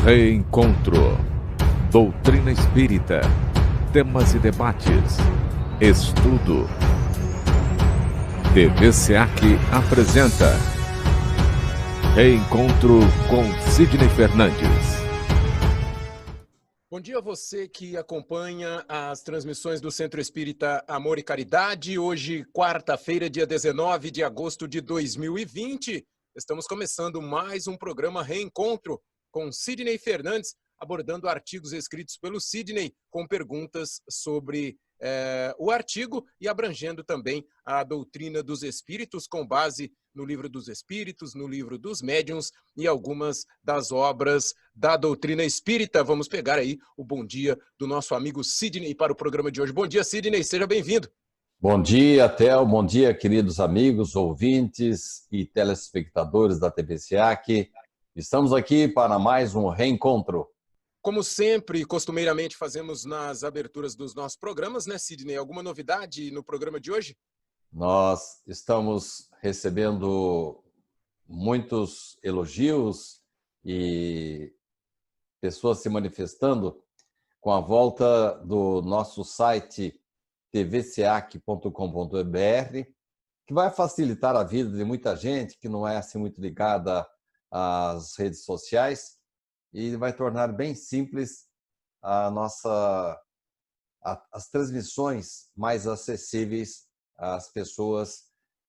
Reencontro. Doutrina espírita. Temas e debates. Estudo. TV SEAC apresenta Reencontro com Sidney Fernandes. Bom dia a você que acompanha as transmissões do Centro Espírita Amor e Caridade. Hoje, quarta-feira, dia 19 de agosto de 2020. Estamos começando mais um programa Reencontro com Sidney Fernandes, abordando artigos escritos pelo Sidney com perguntas sobre o artigo e abrangendo também a doutrina dos espíritos com base no Livro dos Espíritos, no Livro dos Médiuns e algumas das obras da doutrina espírita. Vamos pegar aí o bom dia do nosso amigo Sidney para o programa de hoje. Bom dia, Sidney, seja bem-vindo. Bom dia, Theo, bom dia, queridos amigos, ouvintes e telespectadores da TV SEAC. Estamos aqui para mais um reencontro. Como sempre, costumeiramente fazemos nas aberturas dos nossos programas, né, Sidney? Alguma novidade no programa de hoje? Nós estamos recebendo muitos elogios e pessoas se manifestando com a volta do nosso site tvseac.com.br, que vai facilitar a vida de muita gente que não é assim muito ligada às redes sociais e vai tornar bem simples as transmissões mais acessíveis às pessoas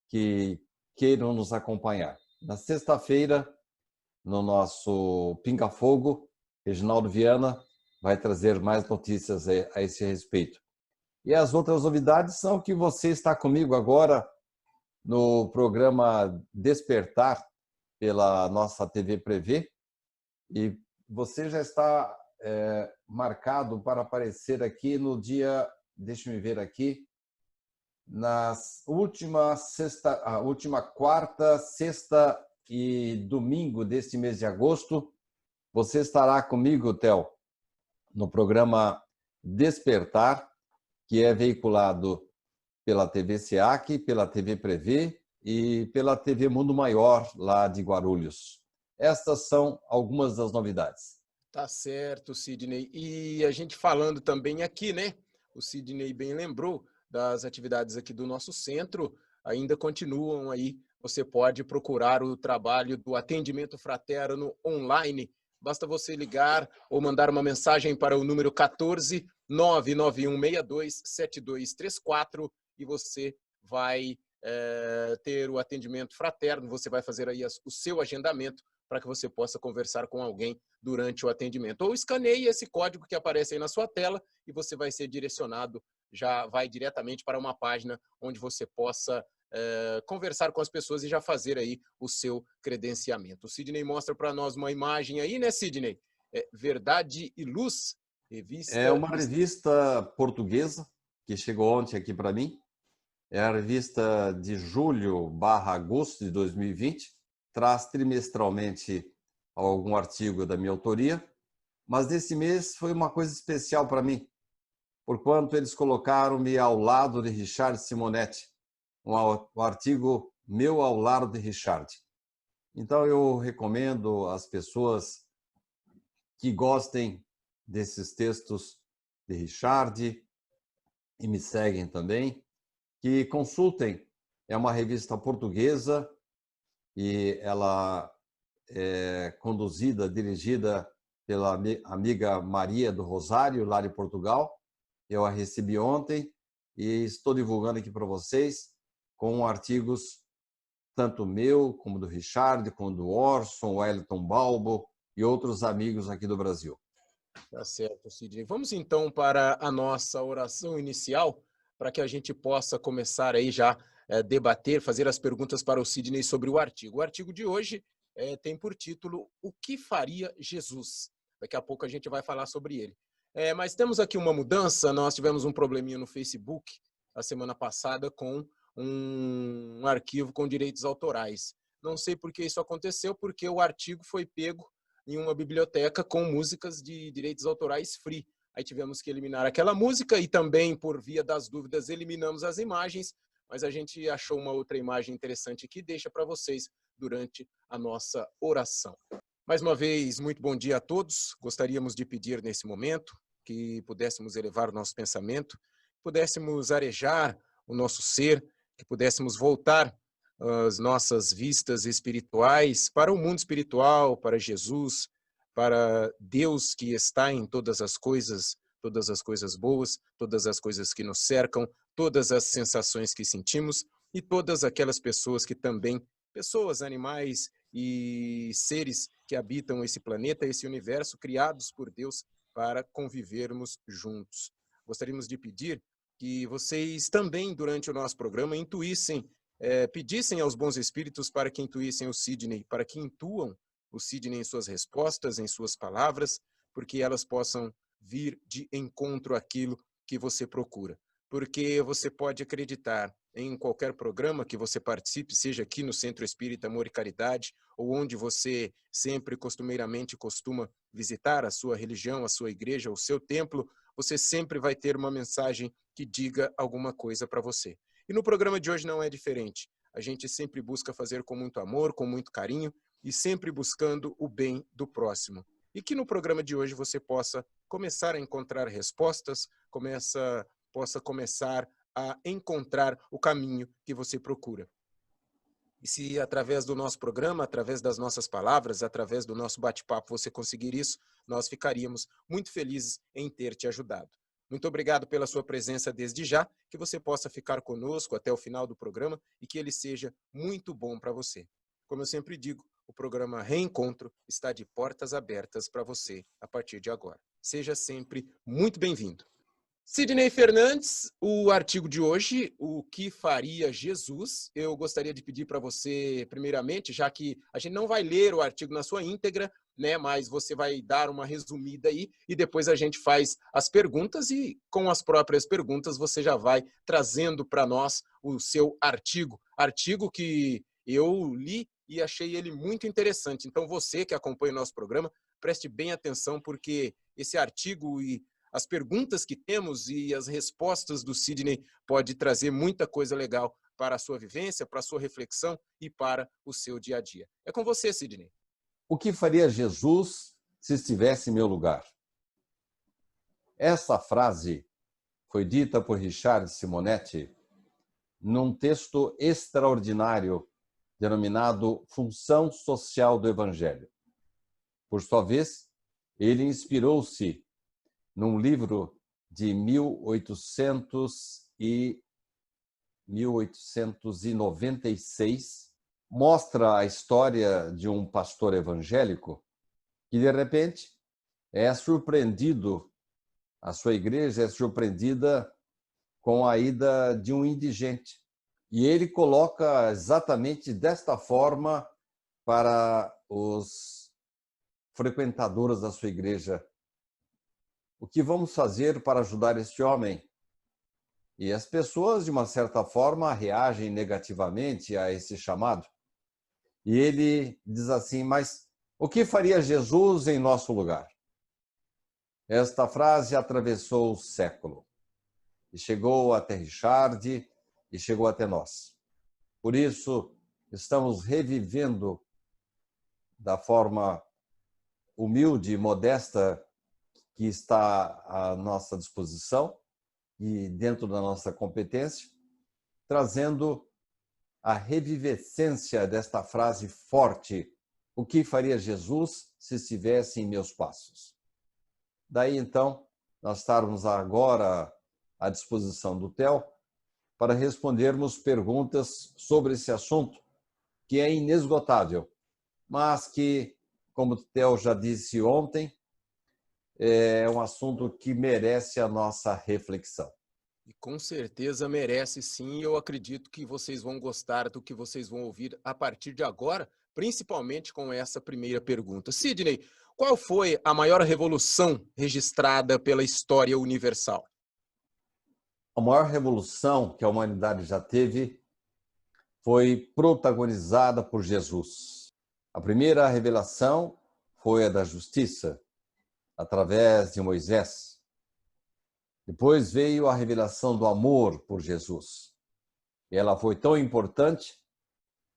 que queiram nos acompanhar. Na sexta-feira, no nosso Pinga Fogo, Reginaldo Viana vai trazer mais notícias a esse respeito. E as outras novidades são que você está comigo agora no programa Despertar, pela nossa TV Prevê, e você já está marcado para aparecer aqui no dia, deixa-me ver aqui, a última quarta, sexta e domingo deste mês de agosto. Você estará comigo, Theo, no programa Despertar, que é veiculado pela TV SEAC, pela TV Prevê e pela TV Mundo Maior, lá de Guarulhos. Estas são algumas das novidades. Tá certo, Sidney. E a gente falando também aqui, né? O Sidney bem lembrou das atividades aqui do nosso centro, ainda continuam aí. Você pode procurar o trabalho do atendimento fraterno online. Basta você ligar ou mandar uma mensagem para o número 14 99162 7234 e você vai ter o atendimento fraterno. Você vai fazer aí o seu agendamento para que você possa conversar com alguém durante o atendimento. Ou escaneie esse código que aparece aí na sua tela e você vai ser direcionado, já vai diretamente para uma página onde você possa conversar com as pessoas e já fazer aí o seu credenciamento. O Sidney mostra para nós uma imagem aí, né, Sidney? Verdade e Luz, revista... É uma revista portuguesa que chegou ontem aqui para mim. É a revista de julho/agosto de 2020. Traz trimestralmente algum artigo da minha autoria. Mas nesse mês foi uma coisa especial para mim, porquanto eles colocaram-me ao lado de Richard Simonetti, um artigo meu ao lado de Richard. Então eu recomendo às pessoas que gostem desses textos de Richard e me seguem também, que consultem. É uma revista portuguesa e ela é conduzida, dirigida pela amiga Maria do Rosário, lá de Portugal. Eu a recebi ontem e estou divulgando aqui para vocês com artigos tanto meu, como do Richard, como do Orson, Wellington Balbo e outros amigos aqui do Brasil. Tá certo, Sidney. Vamos então para a nossa oração inicial, para que a gente possa começar aí já debater, fazer as perguntas para o Sidney sobre o artigo. O artigo de hoje tem por título O que faria Jesus? Daqui a pouco a gente vai falar sobre ele. Mas temos aqui uma mudança, nós tivemos um probleminha no Facebook a semana passada com um arquivo com direitos autorais. Não sei por que isso aconteceu, porque o artigo foi pego em uma biblioteca com músicas de direitos autorais free. Aí tivemos que eliminar aquela música e também, por via das dúvidas, eliminamos as imagens, mas a gente achou uma outra imagem interessante que deixa para vocês durante a nossa oração. Mais uma vez, muito bom dia a todos. Gostaríamos de pedir nesse momento que pudéssemos elevar o nosso pensamento, pudéssemos arejar o nosso ser, que pudéssemos voltar as nossas vistas espirituais para o mundo espiritual, para Jesus, para Deus que está em todas as coisas boas, todas as coisas que nos cercam, todas as sensações que sentimos e todas aquelas pessoas que também, pessoas, animais e seres que habitam esse planeta, esse universo, criados por Deus para convivermos juntos. Gostaríamos de pedir que vocês também, durante o nosso programa, pedissem aos bons espíritos para que intuíssem o Sidney, para que intuam o Sidney em suas respostas, em suas palavras, porque elas possam vir de encontro àquilo que você procura. Porque você pode acreditar em qualquer programa que você participe, seja aqui no Centro Espírita Amor e Caridade, ou onde você sempre costumeiramente costuma visitar a sua religião, a sua igreja, o seu templo, você sempre vai ter uma mensagem que diga alguma coisa para você. E no programa de hoje não é diferente. A gente sempre busca fazer com muito amor, com muito carinho e sempre buscando o bem do próximo. E que no programa de hoje você possa começar a encontrar respostas, possa começar a encontrar o caminho que você procura. E se através do nosso programa, através das nossas palavras, através do nosso bate-papo você conseguir isso, nós ficaríamos muito felizes em ter te ajudado. Muito obrigado pela sua presença desde já, que você possa ficar conosco até o final do programa e que ele seja muito bom para você. Como eu sempre digo, o programa Reencontro está de portas abertas para você a partir de agora. Seja sempre muito bem-vindo. Sidney Fernandes, o artigo de hoje, o que faria Jesus? Eu gostaria de pedir para você, primeiramente, já que a gente não vai ler o artigo na sua íntegra, né, mas você vai dar uma resumida aí e depois a gente faz as perguntas e com as próprias perguntas você já vai trazendo para nós o seu artigo que eu li e achei ele muito interessante. Então você que acompanha o nosso programa, preste bem atenção porque esse artigo e as perguntas que temos e as respostas do Sidney pode trazer muita coisa legal para a sua vivência, para a sua reflexão e para o seu dia a dia. É com você, Sidney. O que faria Jesus se estivesse em meu lugar? Essa frase foi dita por Richard Simonetti num texto extraordinário denominado Função Social do Evangelho. Por sua vez, ele inspirou-se num livro de 1896, mostra a história de um pastor evangélico que, de repente, é surpreendido, a sua igreja é surpreendida com a ida de um indigente. E ele coloca exatamente desta forma para os frequentadores da sua igreja: o que vamos fazer para ajudar este homem? E as pessoas, de uma certa forma, reagem negativamente a esse chamado. E ele diz assim: mas o que faria Jesus em nosso lugar? Esta frase atravessou o século e chegou até Richard e chegou até nós. Por isso, estamos revivendo da forma humilde e modesta que está à nossa disposição e dentro da nossa competência, trazendo a revivescência desta frase forte: o que faria Jesus se estivesse em meus passos? Daí, então, nós estarmos agora à disposição do Theo para respondermos perguntas sobre esse assunto, que é inesgotável, mas que, como o Theo já disse ontem, é um assunto que merece a nossa reflexão. E com certeza merece sim, eu acredito que vocês vão gostar do que vocês vão ouvir a partir de agora, principalmente com essa primeira pergunta. Sidney, qual foi a maior revolução registrada pela história universal? A maior revolução que a humanidade já teve foi protagonizada por Jesus. A primeira revelação foi a da justiça, através de Moisés. Depois veio a revelação do amor por Jesus. Ela foi tão importante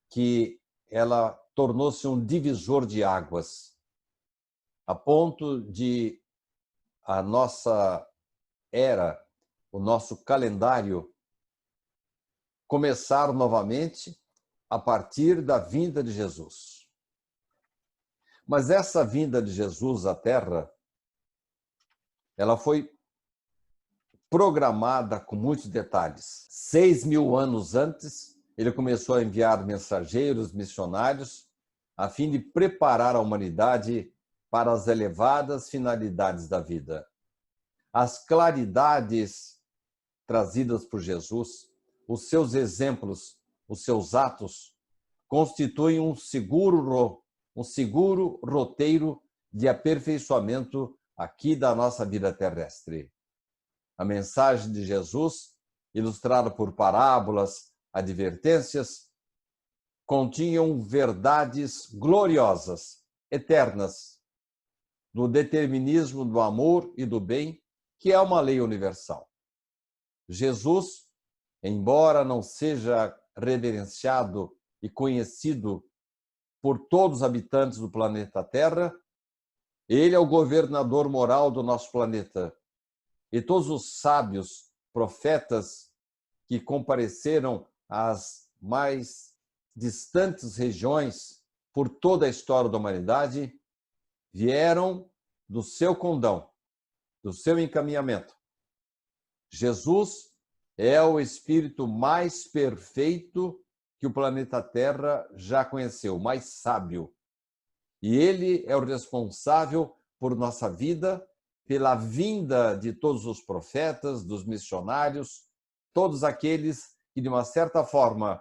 que ela tornou-se um divisor de águas a ponto de a nossa era, o nosso calendário começar novamente a partir da vinda de Jesus. Mas essa vinda de Jesus à Terra, ela foi programada com muitos detalhes. 6.000 anos antes, ele começou a enviar mensageiros, missionários, a fim de preparar a humanidade para as elevadas finalidades da vida. As claridades trazidas por Jesus, os seus exemplos, os seus atos, constituem um seguro roteiro de aperfeiçoamento aqui da nossa vida terrestre. A mensagem de Jesus, ilustrada por parábolas, advertências, continham verdades gloriosas, eternas, do determinismo do amor e do bem, que é uma lei universal. Jesus, embora não seja reverenciado e conhecido por todos os habitantes do planeta Terra, ele é o governador moral do nosso planeta. E todos os sábios, profetas que compareceram às mais distantes regiões por toda a história da humanidade vieram do seu condão, do seu encaminhamento. Jesus é o espírito mais perfeito que o planeta Terra já conheceu, mais sábio. E ele é o responsável por nossa vida, pela vinda de todos os profetas, dos missionários, todos aqueles que, de uma certa forma,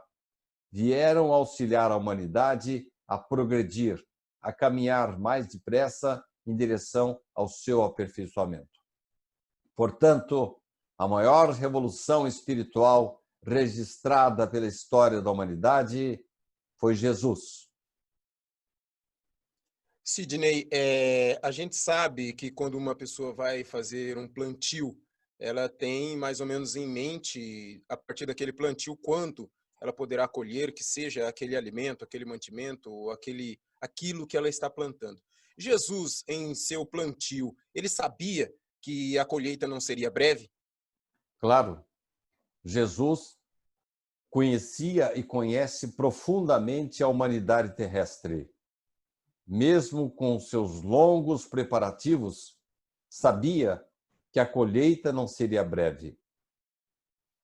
vieram auxiliar a humanidade a progredir, a caminhar mais depressa em direção ao seu aperfeiçoamento. Portanto, a maior revolução espiritual registrada pela história da humanidade foi Jesus. Sidney, a gente sabe que quando uma pessoa vai fazer um plantio, ela tem mais ou menos em mente, a partir daquele plantio, quanto ela poderá colher, que seja aquele alimento, aquele mantimento, ou aquilo que ela está plantando. Jesus, em seu plantio, ele sabia que a colheita não seria breve? Claro, Jesus conhecia e conhece profundamente a humanidade terrestre. Mesmo com seus longos preparativos, sabia que a colheita não seria breve.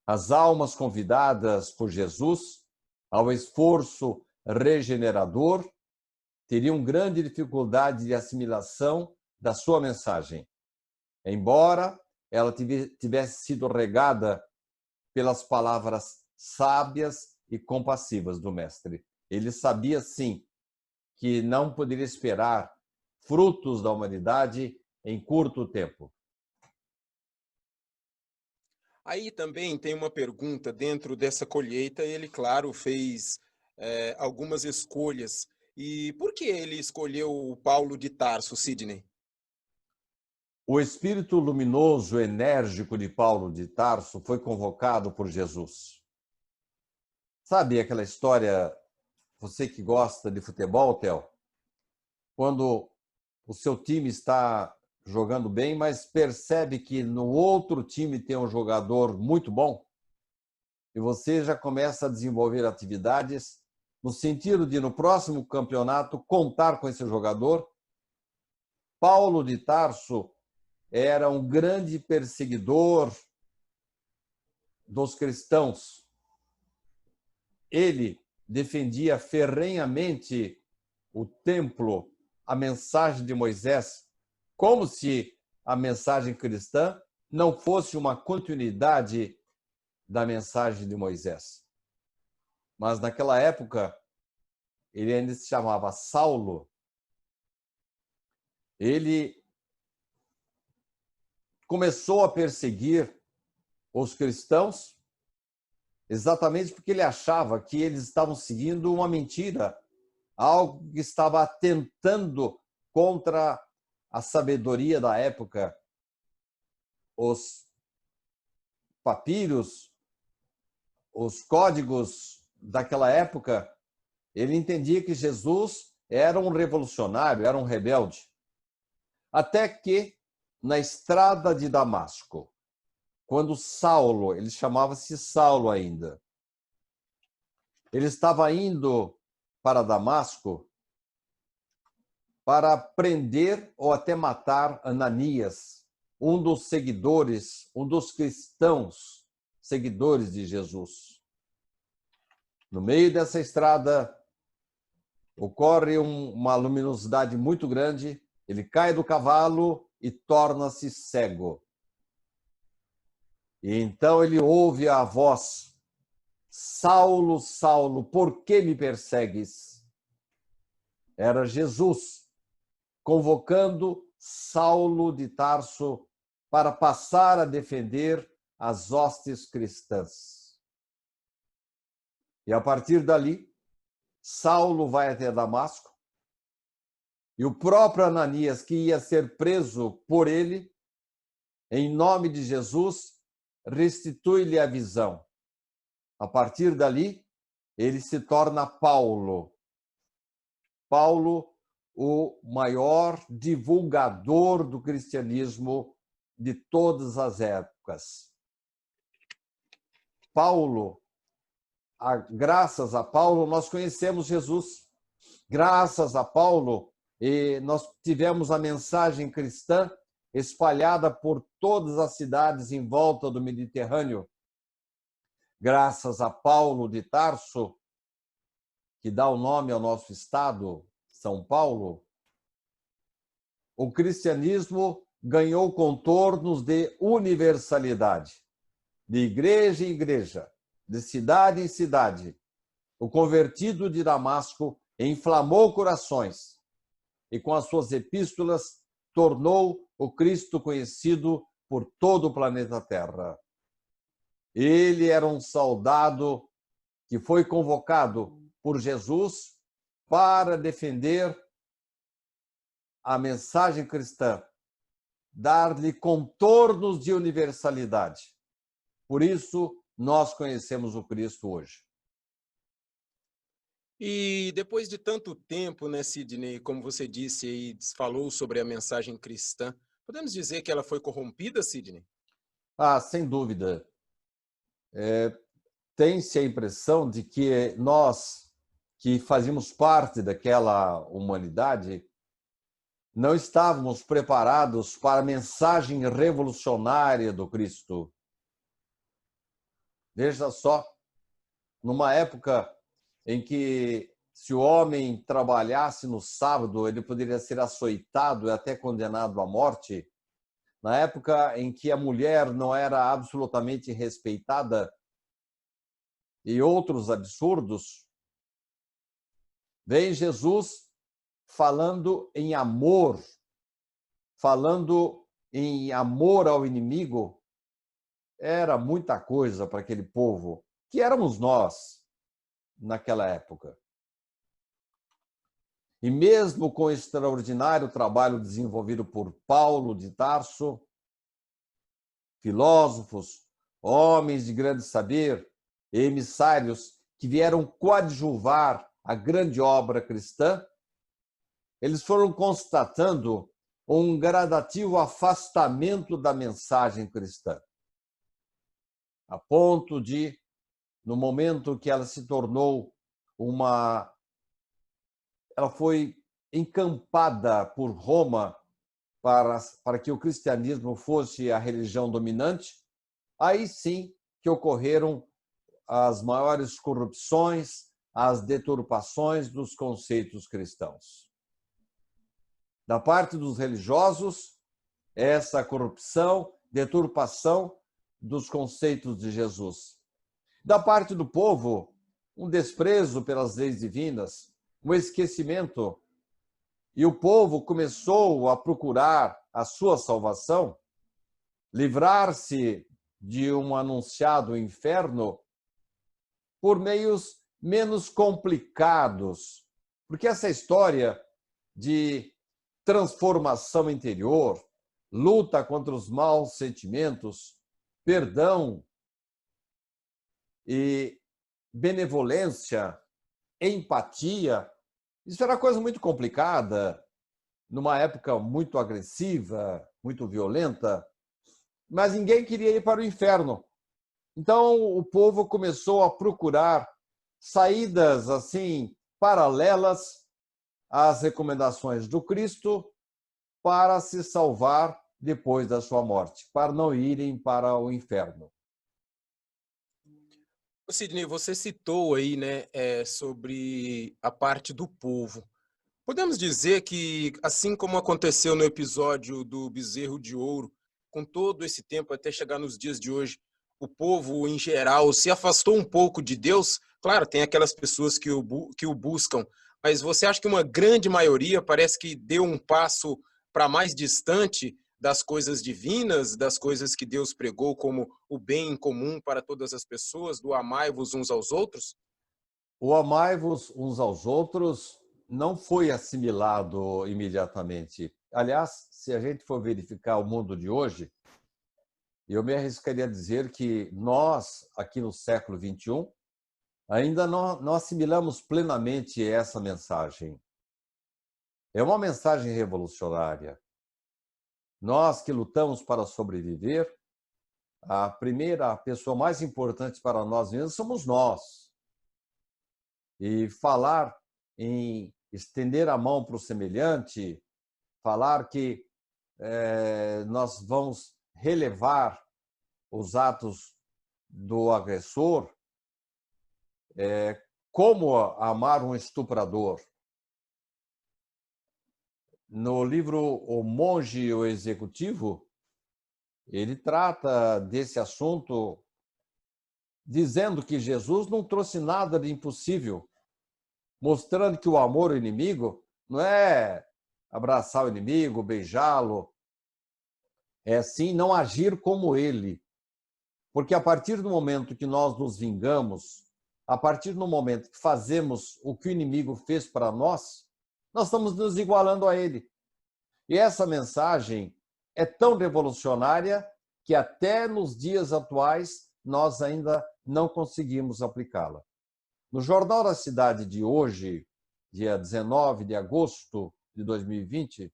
As almas convidadas por Jesus ao esforço regenerador teriam grande dificuldade de assimilação da sua mensagem, embora ela tivesse sido regada pelas palavras sábias e compassivas do Mestre. Ele sabia, sim, que não poderia esperar frutos da humanidade em curto tempo. Aí também tem uma pergunta dentro dessa colheita. Ele, claro, fez algumas escolhas. E por que ele escolheu o Paulo de Tarso, Sidney? O espírito luminoso, enérgico de Paulo de Tarso foi convocado por Jesus. Sabe aquela história, você que gosta de futebol, Theo? Quando o seu time está jogando bem, mas percebe que no outro time tem um jogador muito bom, e você já começa a desenvolver atividades no sentido de, no próximo campeonato, contar com esse jogador. Paulo de Tarso era um grande perseguidor dos cristãos. Ele defendia ferrenhamente o templo, a mensagem de Moisés, como se a mensagem cristã não fosse uma continuidade da mensagem de Moisés. Mas naquela época, ele ainda se chamava Saulo. Ele começou a perseguir os cristãos exatamente porque ele achava que eles estavam seguindo uma mentira, algo que estava atentando contra a sabedoria da época. Os papiros, os códigos daquela época, ele entendia que Jesus era um revolucionário, era um rebelde. Até que, na estrada de Damasco, quando Saulo, ele chamava-se Saulo ainda, ele estava indo para Damasco para prender ou até matar Ananias, um dos seguidores, um dos cristãos seguidores de Jesus. No meio dessa estrada, ocorre uma luminosidade muito grande, ele cai do cavalo e torna-se cego. E então ele ouve a voz: Saulo, Saulo, por que me persegues? Era Jesus convocando Saulo de Tarso para passar a defender as hostes cristãs. E a partir dali, Saulo vai até Damasco e o próprio Ananias, que ia ser preso por ele, em nome de Jesus, restitui-lhe a visão. A partir dali, ele se torna Paulo. Paulo, o maior divulgador do cristianismo de todas as épocas. Paulo, graças a Paulo, nós conhecemos Jesus. Graças a Paulo, nós tivemos a mensagem cristã espalhada por todas as cidades em volta do Mediterrâneo. Graças a Paulo de Tarso, que dá o nome ao nosso estado, São Paulo, o cristianismo ganhou contornos de universalidade. De igreja em igreja, de cidade em cidade, o convertido de Damasco inflamou corações e, com as suas epístolas, tornou o Cristo conhecido por todo o planeta Terra. Ele era um soldado que foi convocado por Jesus para defender a mensagem cristã, dar-lhe contornos de universalidade. Por isso, nós conhecemos o Cristo hoje. E depois de tanto tempo, né, Sidney, como você disse e falou sobre a mensagem cristã, podemos dizer que ela foi corrompida, Sidney? Sem dúvida. Tem-se a impressão de que nós, que fazíamos parte daquela humanidade, não estávamos preparados para a mensagem revolucionária do Cristo. Veja só, numa época em que, se o homem trabalhasse no sábado, ele poderia ser açoitado e até condenado à morte, na época em que a mulher não era absolutamente respeitada, e outros absurdos, vem Jesus falando em amor ao inimigo. Era muita coisa para aquele povo, que éramos nós naquela época. E mesmo com o extraordinário trabalho desenvolvido por Paulo de Tarso, filósofos, homens de grande saber, emissários que vieram coadjuvar a grande obra cristã, eles foram constatando um gradativo afastamento da mensagem cristã, a ponto de, no momento que ela se tornou ela foi encampada por Roma para que o cristianismo fosse a religião dominante, aí sim que ocorreram as maiores corrupções, as deturpações dos conceitos cristãos. Da parte dos religiosos, essa corrupção, deturpação dos conceitos de Jesus. Da parte do povo, um desprezo pelas leis divinas, um esquecimento. E o povo começou a procurar a sua salvação, livrar-se de um anunciado inferno por meios menos complicados. Porque essa história de transformação interior, luta contra os maus sentimentos, perdão e benevolência, empatia, isso era coisa muito complicada. numa época muito agressiva, muito violenta, mas ninguém queria ir para o inferno. Então o povo começou a procurar saídas assim paralelas às recomendações do Cristo para se salvar depois da sua morte, para não irem para o inferno. Sidney, você citou aí, né, sobre a parte do povo. Podemos dizer que, assim como aconteceu no episódio do Bezerro de Ouro, com todo esse tempo até chegar nos dias de hoje, o povo, em geral, se afastou um pouco de Deus? Claro, tem aquelas pessoas que o buscam, mas você acha que uma grande maioria parece que deu um passo para mais distante das coisas divinas, das coisas que Deus pregou como o bem em comum para todas as pessoas, do amai-vos uns aos outros? O amai-vos uns aos outros não foi assimilado imediatamente. Aliás, se a gente for verificar o mundo de hoje, eu me arriscaria a dizer que nós, aqui no século XXI, ainda não assimilamos plenamente essa mensagem. É uma mensagem revolucionária. Nós que lutamos para sobreviver, a primeira pessoa mais importante para nós mesmos somos nós. E falar em estender a mão para o semelhante, falar que nós vamos relevar os atos do agressor, como amar um estuprador. No livro O Monge e o Executivo, ele trata desse assunto dizendo que Jesus não trouxe nada de impossível, mostrando que o amor ao inimigo não é abraçar o inimigo, beijá-lo, é sim não agir como ele. Porque a partir do momento que nós nos vingamos, a partir do momento que fazemos o que o inimigo fez para nós, nós estamos nos igualando a ele. E essa mensagem é tão revolucionária que até nos dias atuais nós ainda não conseguimos aplicá-la. No Jornal da Cidade de hoje, dia 19 de agosto de 2020,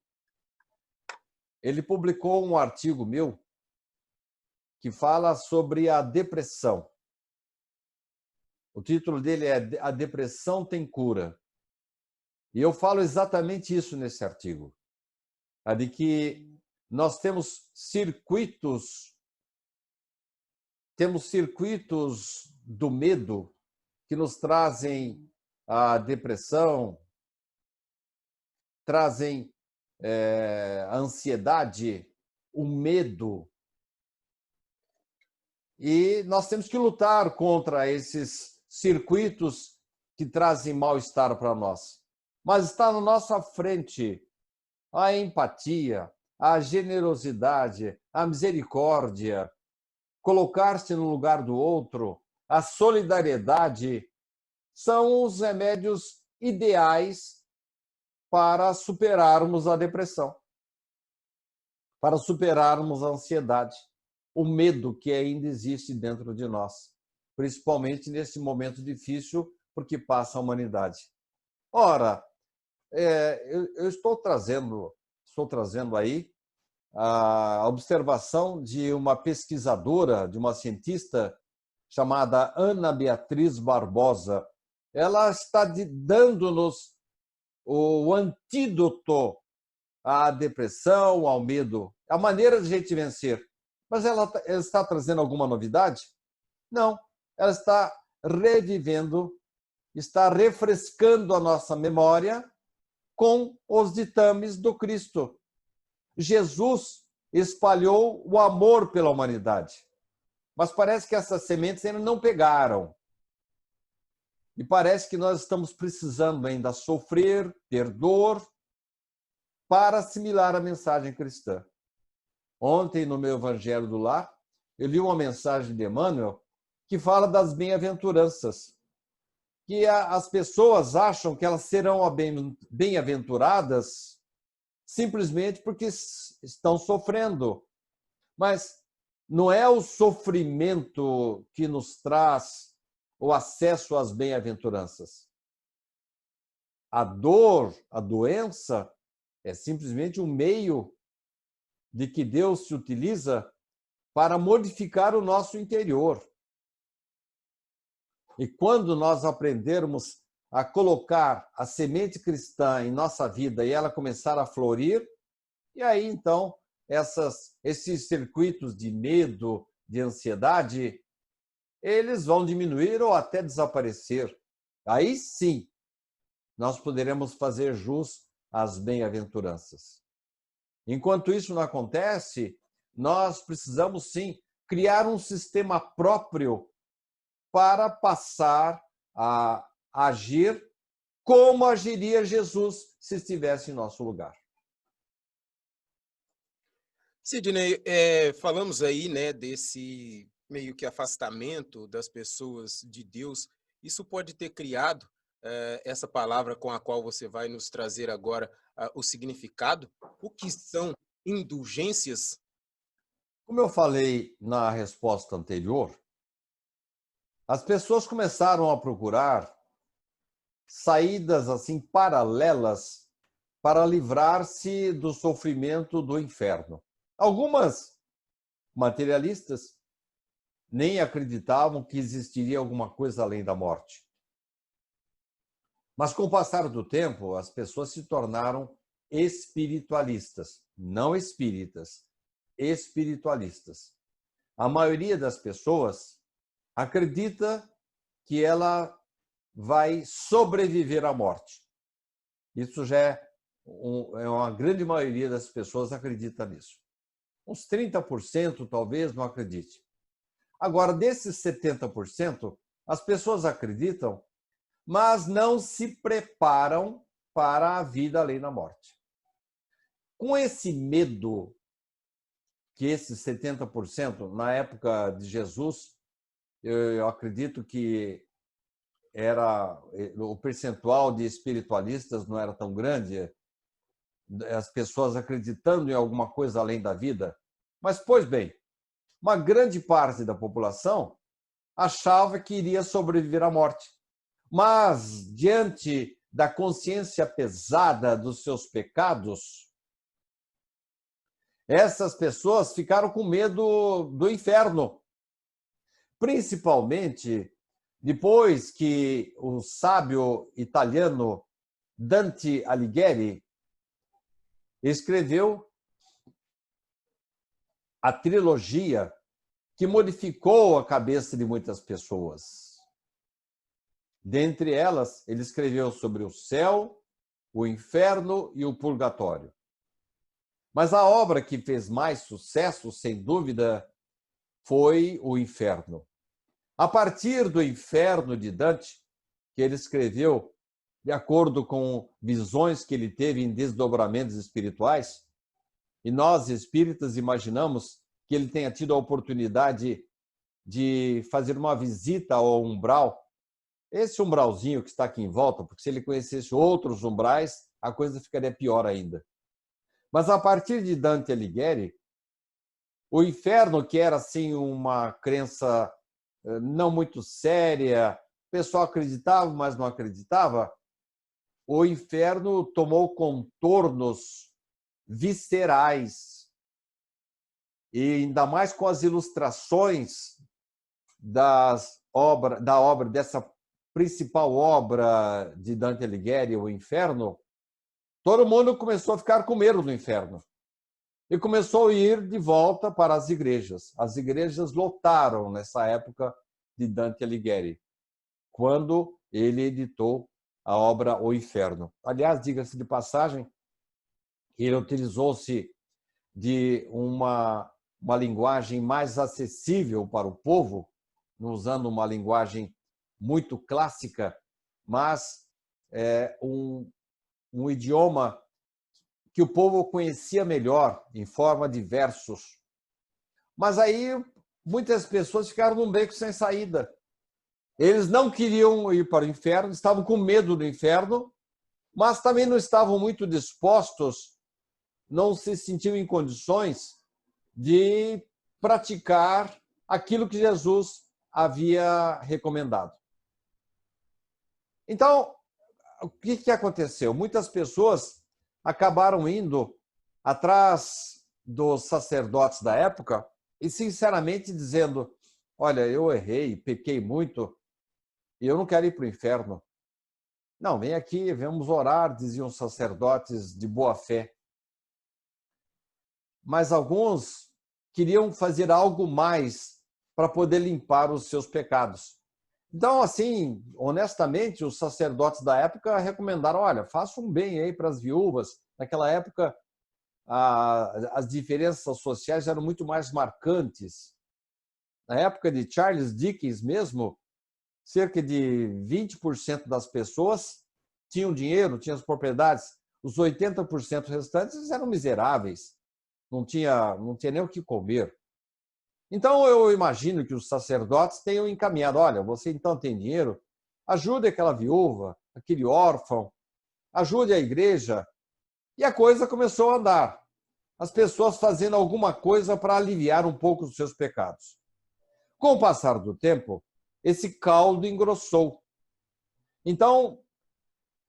ele publicou um artigo meu que fala sobre a depressão. O título dele é A Depressão Tem Cura. E eu falo exatamente isso nesse artigo. A de que nós temos circuitos do medo que nos trazem a depressão, trazem a ansiedade, o medo. E nós temos que lutar contra esses circuitos que trazem mal-estar para nós. Mas está na nossa frente a empatia, a generosidade, a misericórdia, colocar-se no lugar do outro, a solidariedade, são os remédios ideais para superarmos a depressão, para superarmos a ansiedade, o medo que ainda existe dentro de nós, principalmente nesse momento difícil porque passa a humanidade. Ora, eu estou trazendo aí a observação de uma pesquisadora, de uma cientista chamada Ana Beatriz Barbosa. Ela está dando-nos o antídoto à depressão, ao medo, a maneira de a gente vencer. Mas ela está trazendo alguma novidade? Não. Ela está revivendo, está refrescando a nossa memória com os ditames do Cristo. Jesus espalhou o amor pela humanidade. Mas parece que essas sementes ainda não pegaram. E parece que nós estamos precisando ainda sofrer, ter dor, para assimilar a mensagem cristã. Ontem, no meu Evangelho do Lar, eu li uma mensagem de Emmanuel que fala das bem-aventuranças. Que as pessoas acham que elas serão bem-aventuradas simplesmente porque estão sofrendo. Mas não é o sofrimento que nos traz o acesso às bem-aventuranças. A dor, a doença, é simplesmente um meio de que Deus se utiliza para modificar o nosso interior. E quando nós aprendermos a colocar a semente cristã em nossa vida e ela começar a florir, e aí então esses circuitos de medo, de ansiedade, eles vão diminuir ou até desaparecer. Aí sim, nós poderemos fazer jus às bem-aventuranças. Enquanto isso não acontece, nós precisamos sim criar um sistema próprio para passar a agir como agiria Jesus se estivesse em nosso lugar. Sidney, falamos aí, né, desse meio que afastamento das pessoas de Deus. Isso pode ter criado essa palavra com a qual você vai nos trazer agora o significado? O que são indulgências? Como eu falei na resposta anterior, as pessoas começaram a procurar saídas assim paralelas para livrar-se do sofrimento do inferno. Algumas materialistas nem acreditavam que existiria alguma coisa além da morte. Mas com o passar do tempo, as pessoas se tornaram espiritualistas, não espíritas, espiritualistas. A maioria das pessoas acredita que ela vai sobreviver à morte. Isso já é uma grande maioria das pessoas acredita nisso. Uns 30% talvez não acredite. Agora, desses 70%, as pessoas acreditam, mas não se preparam para a vida além da morte. Com esse medo que esses 70%, na época de Jesus, eu acredito que o percentual de espiritualistas não era tão grande, as pessoas acreditando em alguma coisa além da vida. Mas, pois bem, uma grande parte da população achava que iria sobreviver à morte. Mas, diante da consciência pesada dos seus pecados, essas pessoas ficaram com medo do inferno. Principalmente depois que o sábio italiano Dante Alighieri escreveu a trilogia que modificou a cabeça de muitas pessoas. Dentre elas, ele escreveu sobre o céu, o inferno e o purgatório. Mas a obra que fez mais sucesso, sem dúvida, foi o inferno. A partir do inferno de Dante, que ele escreveu de acordo com visões que ele teve em desdobramentos espirituais, e nós, espíritas, imaginamos que ele tenha tido a oportunidade de fazer uma visita ao umbral, esse umbralzinho que está aqui em volta, porque se ele conhecesse outros umbrais, a coisa ficaria pior ainda. Mas a partir de Dante Alighieri, o inferno, que era assim uma crença não muito séria, o pessoal acreditava, mas não acreditava, o inferno tomou contornos viscerais. E ainda mais com as ilustrações da obra, dessa principal obra de Dante Alighieri, O Inferno, todo mundo começou a ficar com medo do inferno. E começou a ir de volta para as igrejas. As igrejas lotaram nessa época de Dante Alighieri, quando ele editou a obra O Inferno. Aliás, diga-se de passagem, ele utilizou-se de uma linguagem mais acessível para o povo, usando uma linguagem muito clássica, mas um idioma que o povo conhecia melhor, em forma de versos. Mas aí muitas pessoas ficaram num beco sem saída. Eles não queriam ir para o inferno, estavam com medo do inferno, mas também não estavam muito dispostos, não se sentiam em condições de praticar aquilo que Jesus havia recomendado. Então, o que aconteceu? Muitas pessoas acabaram indo atrás dos sacerdotes da época e, sinceramente, dizendo: olha, eu errei, pequei muito e eu não quero ir para o inferno. Não, vem aqui, vamos orar, diziam os sacerdotes de boa fé. Mas alguns queriam fazer algo mais para poder limpar os seus pecados. Então, assim, honestamente, os sacerdotes da época recomendaram: olha, faça um bem aí para as viúvas. Naquela época, as diferenças sociais eram muito mais marcantes. Na época de Charles Dickens mesmo, cerca de 20% das pessoas tinham dinheiro, tinham as propriedades. Os 80% restantes eram miseráveis. Não tinha nem o que comer. Então, eu imagino que os sacerdotes tenham encaminhado: olha, você então tem dinheiro, ajude aquela viúva, aquele órfão, ajude a igreja. E a coisa começou a andar. As pessoas fazendo alguma coisa para aliviar um pouco os seus pecados. Com o passar do tempo, esse caldo engrossou. Então,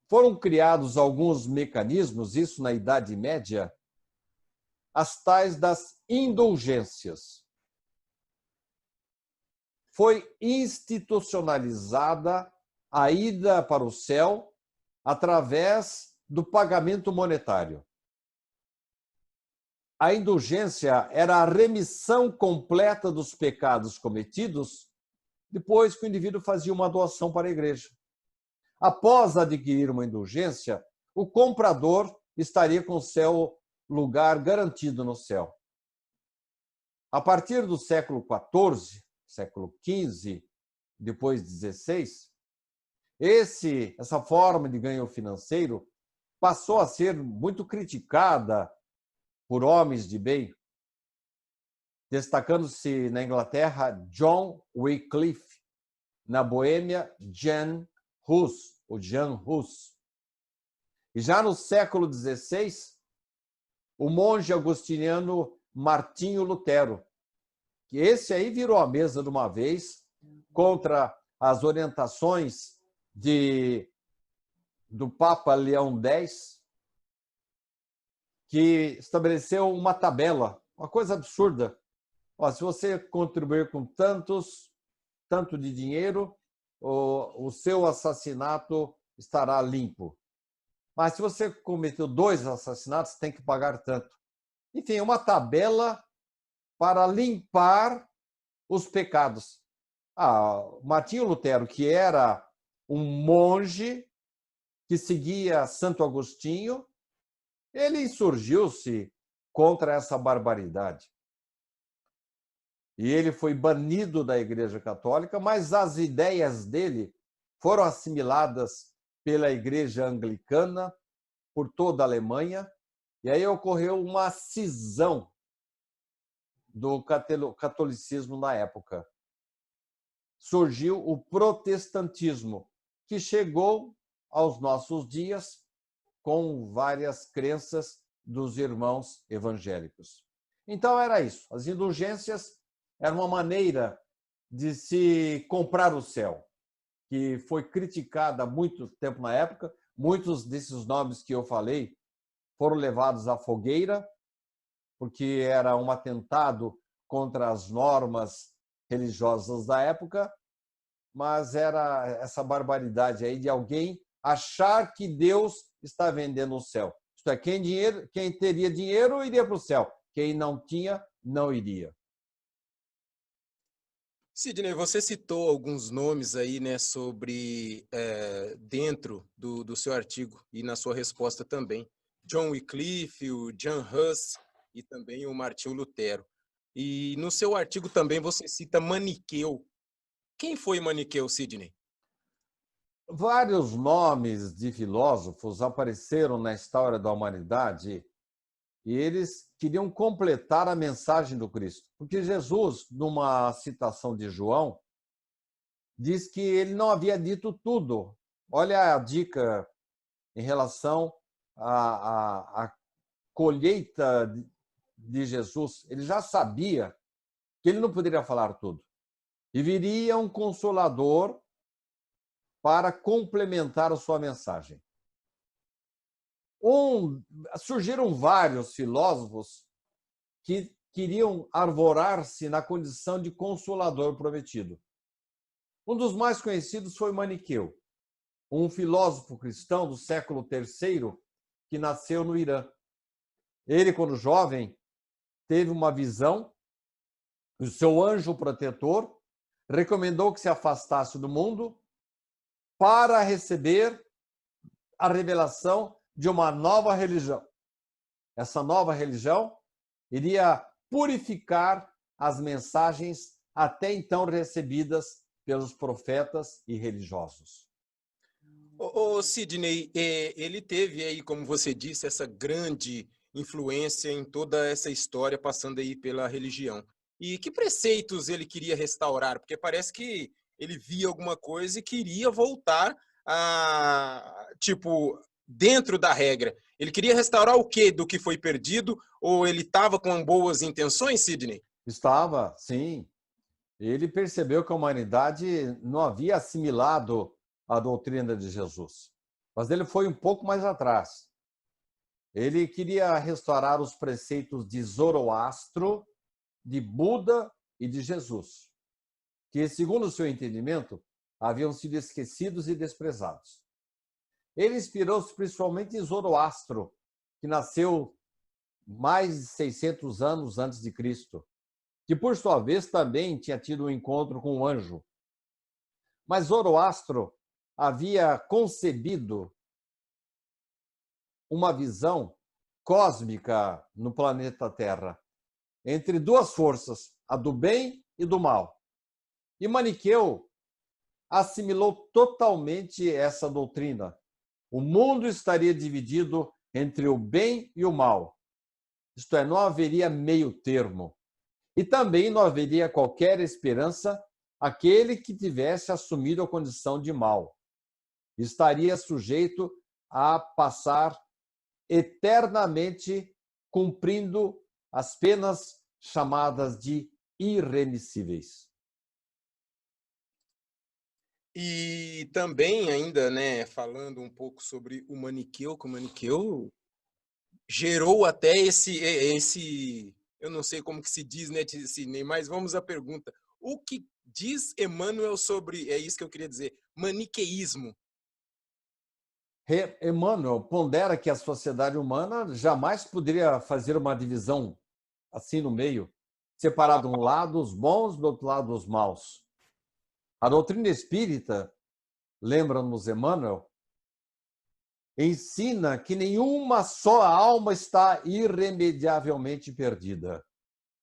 foram criados alguns mecanismos, isso na Idade Média, as tais das indulgências. Foi institucionalizada a ida para o céu através do pagamento monetário. A indulgência era a remissão completa dos pecados cometidos depois que o indivíduo fazia uma doação para a igreja. Após adquirir uma indulgência, o comprador estaria com o seu lugar garantido no céu. A partir do século XIV, século XV, depois XVI, essa forma de ganho financeiro passou a ser muito criticada por homens de bem, destacando-se na Inglaterra John Wycliffe, na Boêmia Jan Hus, o Jan Hus. E já no século XVI, o monge agostiniano Martinho Lutero, que esse aí virou a mesa de uma vez contra as orientações do Papa Leão X, que estabeleceu uma tabela, uma coisa absurda. Ó, se você contribuir com tanto de dinheiro, o seu assassinato estará limpo. Mas se você cometeu 2 assassinatos, tem que pagar tanto. Enfim, uma tabela para limpar os pecados. Martinho Lutero, que era um monge que seguia Santo Agostinho, ele insurgiu-se contra essa barbaridade. E ele foi banido da Igreja Católica, mas as ideias dele foram assimiladas pela Igreja Anglicana, por toda a Alemanha, e aí ocorreu uma cisão do catolicismo na época. Surgiu o protestantismo, que chegou aos nossos dias com várias crenças dos irmãos evangélicos. Então era isso. As indulgências eram uma maneira de se comprar o céu, que foi criticada há muito tempo na época. Muitos desses nomes que eu falei foram levados à fogueira, porque era um atentado contra as normas religiosas da época, mas era essa barbaridade aí de alguém achar que Deus está vendendo o céu. Isto é, quem teria dinheiro iria para o céu, quem não tinha, não iria. Sidney, você citou alguns nomes aí, né, sobre dentro do seu artigo e na sua resposta também. John Wycliffe, o Jan Hus e também o Martinho Lutero. E no seu artigo também você cita Maniqueu. Quem foi Maniqueu, Sidney? Vários nomes de filósofos apareceram na história da humanidade e eles queriam completar a mensagem do Cristo. Porque Jesus, numa citação de João, diz que ele não havia dito tudo. Olha a dica em relação à colheita de Jesus. Ele já sabia que ele não poderia falar tudo. E viria um consolador para complementar a sua mensagem. Surgiram vários filósofos que queriam arvorar-se na condição de consolador prometido. Um dos mais conhecidos foi Maniqueu, um filósofo cristão do século III que nasceu no Irã. Ele, quando jovem, teve uma visão, o seu anjo protetor recomendou que se afastasse do mundo para receber a revelação de uma nova religião. Essa nova religião iria purificar as mensagens até então recebidas pelos profetas e religiosos. Ô Sidney, ele teve aí, como você disse, essa grande influência em toda essa história, passando aí pela religião. E que preceitos ele queria restaurar? Porque parece que ele via alguma coisa e queria voltar a, tipo, dentro da regra. Ele queria restaurar o quê do que foi perdido? Ou ele estava com boas intenções, Sidney? Estava, sim. Ele percebeu que a humanidade não havia assimilado a doutrina de Jesus. Mas ele foi um pouco mais atrás. Ele queria restaurar os preceitos de Zoroastro, de Buda e de Jesus, que, segundo o seu entendimento, haviam sido esquecidos e desprezados. Ele inspirou-se principalmente em Zoroastro, que nasceu mais de 600 anos antes de Cristo, que, por sua vez, também tinha tido um encontro com um anjo. Mas Zoroastro havia concebido uma visão cósmica no planeta Terra, entre duas forças, a do bem e do mal. E Maniqueu assimilou totalmente essa doutrina. O mundo estaria dividido entre o bem e o mal. Isto é, não haveria meio termo. E também não haveria qualquer esperança àquele que tivesse assumido a condição de mal. Estaria sujeito a passar eternamente cumprindo as penas chamadas de irremissíveis. E também ainda, né, falando um pouco sobre o Maniqueu, que o Maniqueu gerou até esse, eu não sei como que se diz, né, Sidney, mas vamos à pergunta. O que diz Emmanuel sobre, é isso que eu queria dizer, maniqueísmo? Emmanuel pondera que a sociedade humana jamais poderia fazer uma divisão assim no meio, separar de um lado os bons, do outro lado os maus. A doutrina espírita, lembra-nos Emmanuel, ensina que nenhuma só alma está irremediavelmente perdida.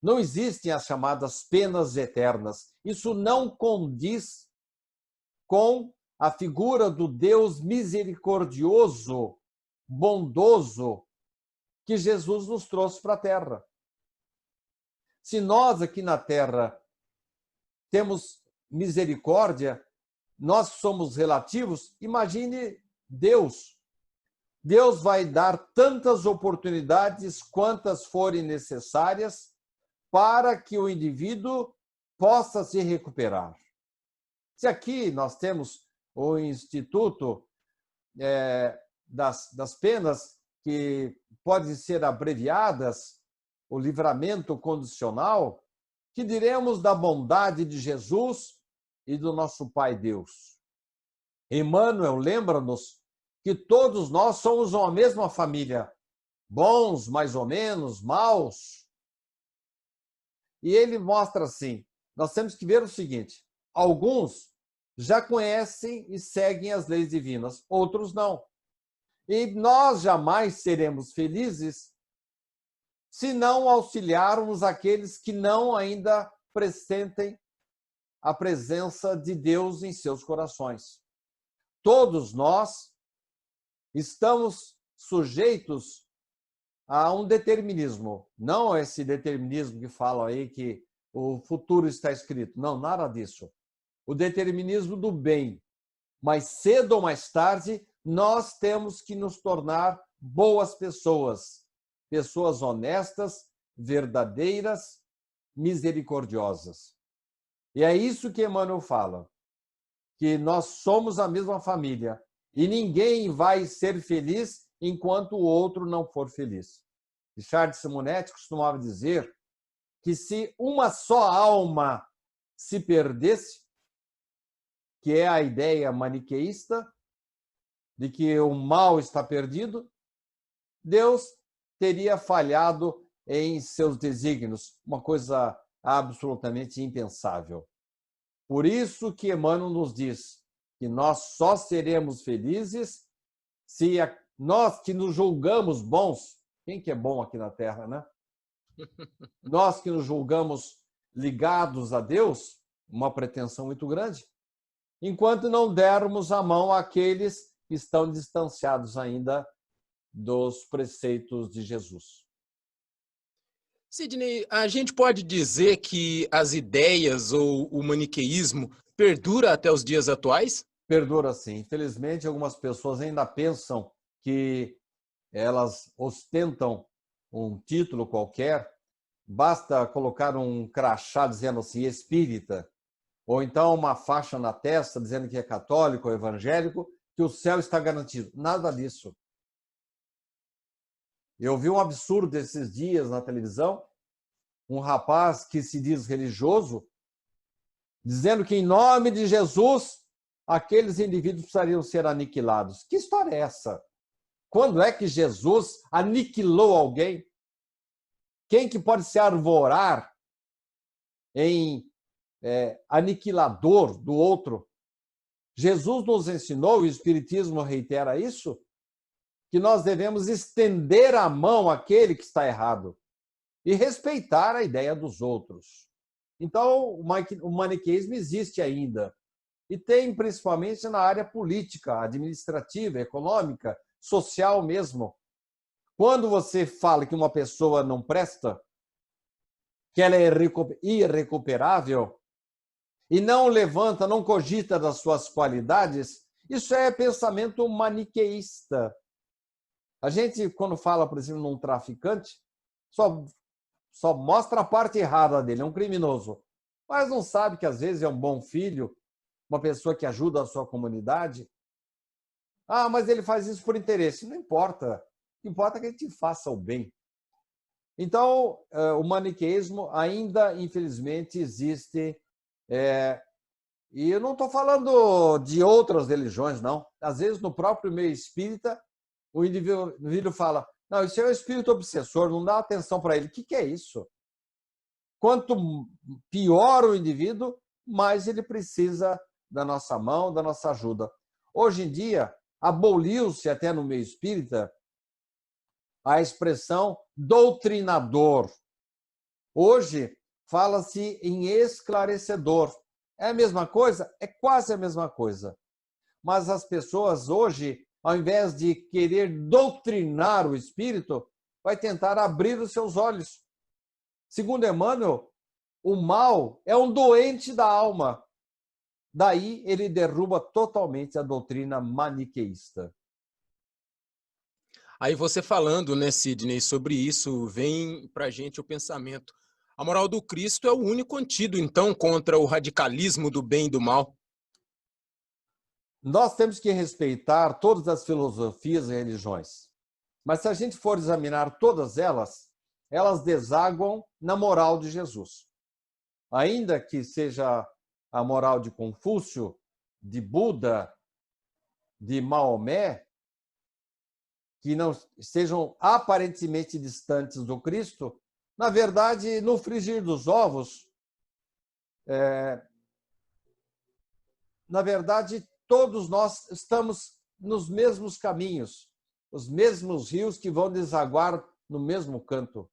Não existem as chamadas penas eternas. Isso não condiz com a figura do Deus misericordioso, bondoso, que Jesus nos trouxe para a Terra. Se nós aqui na Terra temos misericórdia, nós somos relativos, imagine Deus. Deus vai dar tantas oportunidades quantas forem necessárias para que o indivíduo possa se recuperar. Se aqui nós temos o Instituto das Penas, que podem ser abreviadas, o livramento condicional, que diremos da bondade de Jesus e do nosso Pai Deus. Emmanuel lembra-nos que todos nós somos uma mesma família, bons, mais ou menos, maus. E ele mostra assim, nós temos que ver o seguinte, alguns já conhecem e seguem as leis divinas, outros não. E nós jamais seremos felizes se não auxiliarmos aqueles que não ainda pressentem a presença de Deus em seus corações. Todos nós estamos sujeitos a um determinismo, não esse determinismo que fala aí que o futuro está escrito, não, nada disso. O determinismo do bem, mas cedo ou mais tarde nós temos que nos tornar boas pessoas, pessoas honestas, verdadeiras, misericordiosas. E é isso que Emmanuel fala, que nós somos a mesma família e ninguém vai ser feliz enquanto o outro não for feliz. Richard Simonetti costumava dizer que se uma só alma se perdesse, que é a ideia maniqueísta de que o mal está perdido, Deus teria falhado em seus desígnios, uma coisa absolutamente impensável. Por isso que Emmanuel nos diz que nós só seremos felizes se nós que nos julgamos bons, quem que é bom aqui na Terra, né? Nós que nos julgamos ligados a Deus, uma pretensão muito grande, enquanto não dermos a mão àqueles que estão distanciados ainda dos preceitos de Jesus. Sidney, a gente pode dizer que as ideias ou o maniqueísmo perdura até os dias atuais? Perdura sim. Infelizmente, algumas pessoas ainda pensam que elas ostentam um título qualquer, basta colocar um crachá dizendo assim, espírita, ou então uma faixa na testa dizendo que é católico ou evangélico, que o céu está garantido. Nada disso. Eu vi um absurdo esses dias na televisão, um rapaz que se diz religioso, dizendo que em nome de Jesus, aqueles indivíduos precisariam ser aniquilados. Que história é essa? Quando é que Jesus aniquilou alguém? Quem que pode se arvorar em aniquilador do outro? Jesus nos ensinou, e o Espiritismo reitera isso, que nós devemos estender a mão àquele que está errado e respeitar a ideia dos outros. Então, o maniqueísmo existe ainda. E tem principalmente na área política, administrativa, econômica, social mesmo. Quando você fala que uma pessoa não presta, que ela é irrecuperável, e não levanta, não cogita das suas qualidades, isso é pensamento maniqueísta. A gente, quando fala, por exemplo, num traficante, só mostra a parte errada dele, é um criminoso. Mas não sabe que, às vezes, é um bom filho, uma pessoa que ajuda a sua comunidade. Ah, mas ele faz isso por interesse. Não importa. O que importa é que a gente faça o bem. Então, o maniqueísmo ainda, infelizmente, existe. E eu não estou falando de outras religiões, não. Às vezes, no próprio meio espírita, o indivíduo fala, não, isso é um espírito obsessor, não dá atenção para ele. O que é isso? Quanto pior o indivíduo, mais ele precisa da nossa mão, da nossa ajuda. Hoje em dia, aboliu-se até no meio espírita a expressão doutrinador. Hoje, fala-se em esclarecedor. É a mesma coisa? É quase a mesma coisa. Mas as pessoas hoje, ao invés de querer doutrinar o espírito, vai tentar abrir os seus olhos. Segundo Emmanuel, o mal é um doente da alma. Daí ele derruba totalmente a doutrina maniqueísta. Aí você falando, né, Sidney, sobre isso, vem para a gente o pensamento. A moral do Cristo é o único antídoto, então, contra o radicalismo do bem e do mal. Nós temos que respeitar todas as filosofias e religiões. Mas se a gente for examinar todas elas, elas desaguam na moral de Jesus. Ainda que seja a moral de Confúcio, de Buda, de Maomé, que não estejam aparentemente distantes do Cristo, na verdade, no frigir dos ovos, na verdade, todos nós estamos nos mesmos caminhos, os mesmos rios que vão desaguar no mesmo canto.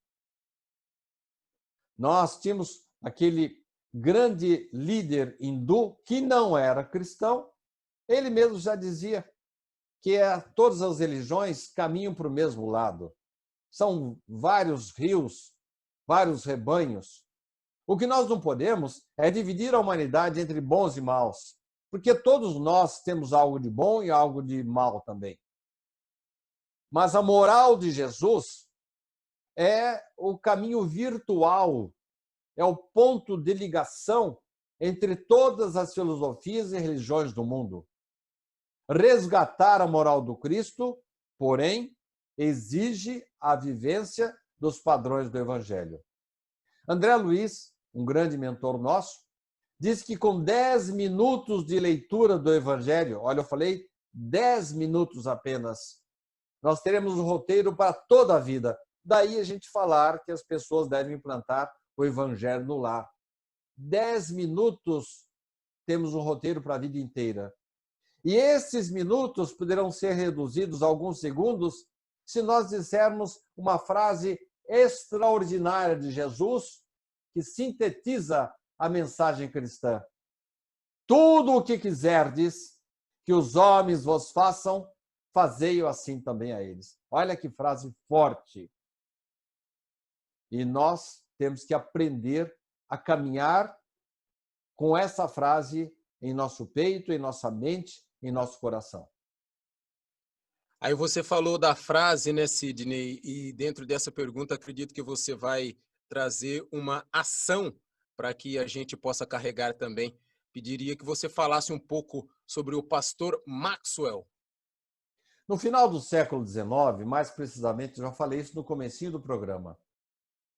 Nós tínhamos aquele grande líder hindu que não era cristão, ele mesmo já dizia que todas as religiões caminham para o mesmo lado. São vários rios, vários rebanhos. O que nós não podemos é dividir a humanidade entre bons e maus, porque todos nós temos algo de bom e algo de mal também. Mas a moral de Jesus é o caminho virtual, é o ponto de ligação entre todas as filosofias e religiões do mundo. Resgatar a moral do Cristo porém, exige a vivência dos padrões do Evangelho. André Luiz, um grande mentor nosso, diz que com 10 minutos de leitura do Evangelho, olha, eu falei 10 minutos apenas, nós teremos um roteiro para toda a vida. Daí a gente falar que as pessoas devem implantar o Evangelho no lar. 10 minutos temos um roteiro para a vida inteira. E esses minutos poderão ser reduzidos a alguns segundos se nós dissermos uma frase extraordinária de Jesus que sintetiza a mensagem cristã. Tudo o que quiserdes que os homens vos façam, fazei-o assim também a eles. Olha que frase forte. E nós temos que aprender a caminhar com essa frase em nosso peito, em nossa mente, em nosso coração. Aí você falou da frase, né, Sidney? E dentro dessa pergunta, acredito que você vai trazer uma ação para que a gente possa carregar também. Pediria que você falasse um pouco sobre o pastor Maxwell. No final do século XIX, mais precisamente, já falei isso no comecinho do programa,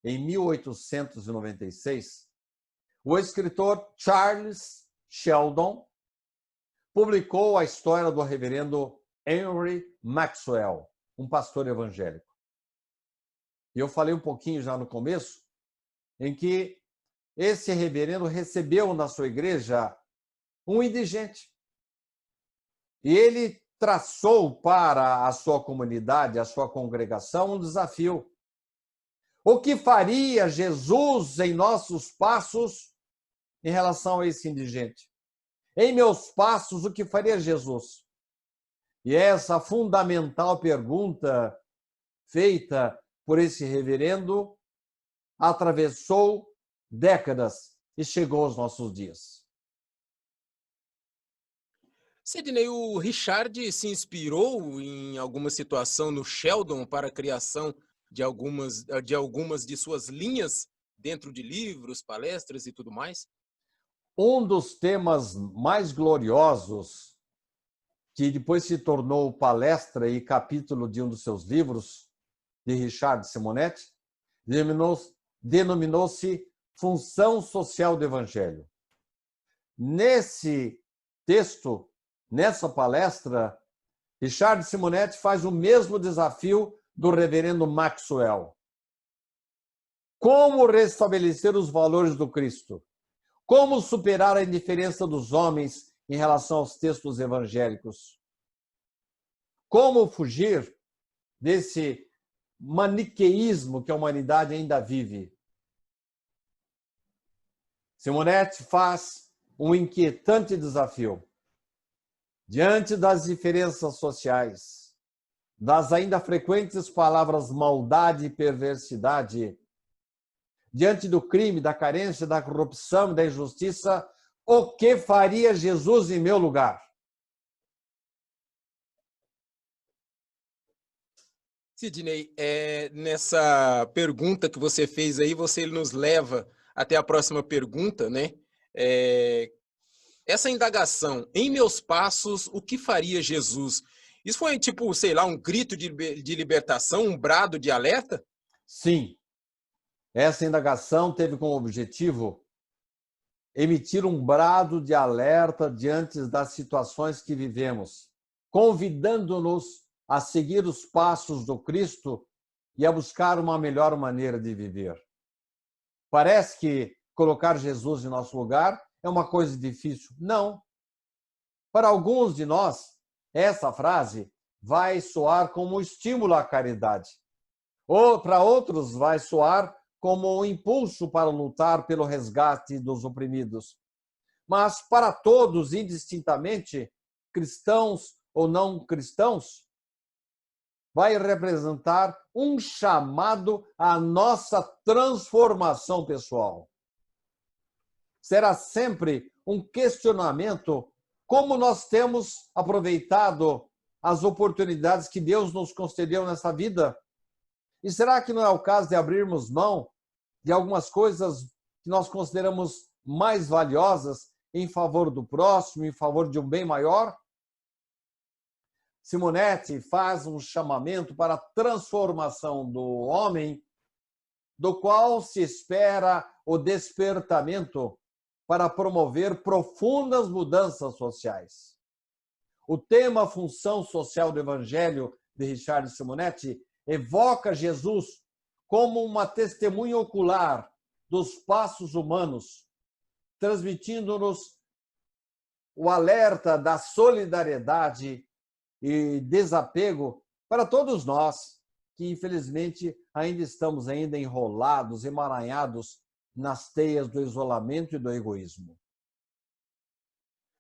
em 1896, o escritor Charles Sheldon publicou a história do reverendo Henry Maxwell, um pastor evangélico. E eu falei um pouquinho já no começo, em que esse reverendo recebeu na sua igreja um indigente. E ele traçou para a sua comunidade, a sua congregação, um desafio. O que faria Jesus em nossos passos em relação a esse indigente? Em meus passos, o que faria Jesus? E essa fundamental pergunta feita por esse reverendo atravessou décadas e chegou aos nossos dias. Sidney, o Richard se inspirou em alguma situação no Sheldon para a criação de algumas de suas linhas dentro de livros, palestras e tudo mais? Um dos temas mais gloriosos, que depois se tornou palestra e capítulo de um dos seus livros, de Richard Simonetti, denominou-se Função Social do Evangelho. Nesse texto, nessa palestra, Richard Simonetti faz o mesmo desafio do reverendo Maxwell. Como restabelecer os valores do Cristo? Como superar a indiferença dos homens em relação aos textos evangélicos? Como fugir desse maniqueísmo que a humanidade ainda vive? Simonetti faz um inquietante desafio. Diante das diferenças sociais, das ainda frequentes palavras maldade e perversidade, diante do crime, da carência, da corrupção e da injustiça, o que faria Jesus em meu lugar? Sidney, nessa pergunta que você fez aí, você nos leva até a próxima pergunta, né? Essa indagação, em meus passos, o que faria Jesus? Isso foi tipo, sei lá, um grito de libertação, um brado de alerta? Sim. Essa indagação teve como objetivo emitir um brado de alerta diante das situações que vivemos, convidando-nos a seguir os passos do Cristo e a buscar uma melhor maneira de viver. Parece que colocar Jesus em nosso lugar é uma coisa difícil. Não. Para alguns de nós, essa frase vai soar como um estímulo à caridade. Ou para outros vai soar como um impulso para lutar pelo resgate dos oprimidos. Mas para todos, indistintamente, cristãos ou não cristãos, vai representar um chamado à nossa transformação pessoal. Será sempre um questionamento como nós temos aproveitado as oportunidades que Deus nos concedeu nessa vida. E será que não é o caso de abrirmos mão de algumas coisas que nós consideramos mais valiosas em favor do próximo, em favor de um bem maior? Simonetti faz um chamamento para a transformação do homem, do qual se espera o despertamento para promover profundas mudanças sociais. O tema Função Social do Evangelho, de Richard Simonetti, evoca Jesus como uma testemunha ocular dos passos humanos, transmitindo-nos o alerta da solidariedade e desapego para todos nós, que infelizmente ainda estamos enrolados, emaranhados nas teias do isolamento e do egoísmo.